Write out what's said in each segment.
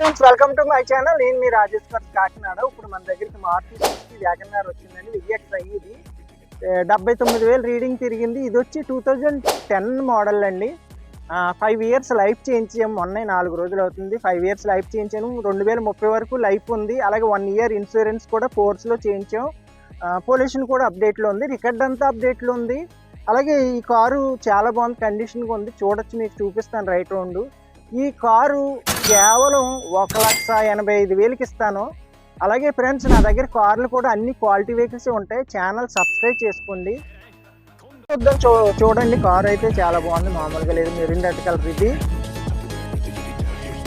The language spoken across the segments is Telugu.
Friends, welcome to my channel. నేను మీ రాజేష్ గారు కాకినాడ. ఇప్పుడు మన దగ్గరికి మారుతి వ్యాగనర్ వచ్చిందండి. VXi ఇది 79,000 రీడింగ్ తిరిగింది. ఇది వచ్చి 2010 మోడల్ అండి. 5 ఇయర్స్ లైఫ్ చేయించాము. మొన్న 4 రోజులు అవుతుంది. 5 ఇయర్స్ లైఫ్ చేయించాను. 2030 వరకు లైఫ్ ఉంది. అలాగే 1 ఇయర్ ఇన్సూరెన్స్ కూడా ఫోర్స్లో చేయించాం. పొల్యూషన్ కూడా అప్డేట్లో ఉంది. రికార్డ్ అంతా అప్డేట్లో ఉంది. అలాగే ఈ కారు చాలా బాగుంది, కండిషన్గా ఉంది. చూడొచ్చు, మీకు చూపిస్తాను రైట్ రౌండ్. ఈ కారు కేవలం 1,85,000కి ఇస్తాను. అలాగే ఫ్రెండ్స్, నా దగ్గర కార్లు కూడా అన్ని క్వాలిటీ వెహికల్స్ ఉంటాయి. ఛానల్ సబ్స్క్రైబ్ చేసుకోండి. చూడండి, కారు అయితే చాలా బాగుంది, మామూలుగా లేదు. మెరూన్ రెడ్ కలర్ ఇది.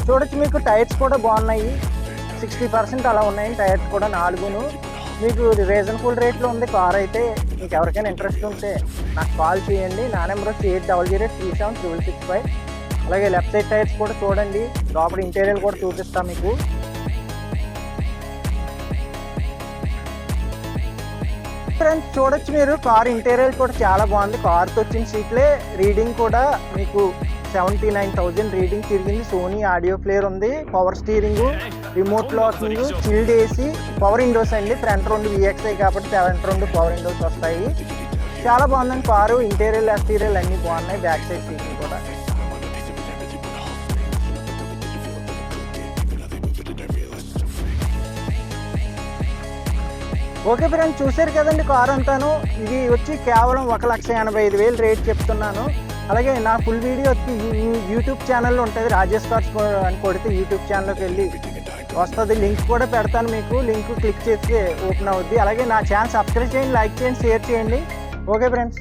చూడొచ్చు, మీకు టైర్స్ కూడా బాగున్నాయి. 60% అలా ఉన్నాయి టైర్స్ కూడా 4. మీకు రీజనబుల్ రేట్లో ఉంది కార్ అయితే. మీకు ఎవరికైనా ఇంట్రెస్ట్ ఉంటే నాకు కాల్ చేయండి. నా నెంబర్ వచ్చి 8008376665. అలాగే లెఫ్ట్ సైడ్ టైర్స్ కూడా చూడండి. లోపల ఇంటీరియర్ కూడా చూపిస్తాం మీకు. ఫ్రెండ్స్, చూడొచ్చు మీరు, కార్ ఇంటీరియర్ కూడా చాలా బాగుంది. కార్తో వచ్చిన సీట్లే. రీడింగ్ కూడా మీకు 79,000 రీడింగ్ తిరిగింది. సోనీ ఆడియో ప్లేయర్ ఉంది, power steering, remote locking, chilled AC, power Windows అండి. ఫ్రంట్ 2 VXi కాబట్టి ఫ్రంట్ 2 పవర్ విండోస్ వస్తాయి. చాలా బాగుందండి కారు. ఇంటీరియర్ ఎక్స్టీరియర్ అన్నీ బాగున్నాయి. బ్యాక్ సైడ్ సీట్లు కూడా. ఓకే ఫ్రెండ్స్, చూసారు కదండి కారు అంతాను. ఇది వచ్చి కేవలం 1,85,000 రేట్ చెప్తున్నాను. అలాగే నా ఫుల్ వీడియో వచ్చి యూట్యూబ్ ఛానల్లో ఉంటుంది. రాజేష్ కార్స్ అని కొడితే యూట్యూబ్ ఛానల్లోకి వెళ్ళి వస్తుంది. లింక్ కూడా పెడతాను మీకు. లింక్ క్లిక్ చేస్తే ఓపెన్ అవుద్ది. అలాగే నా ఛానల్ సబ్స్క్రైబ్ చేయండి, లైక్ చేయండి, షేర్ చేయండి. Okay friends.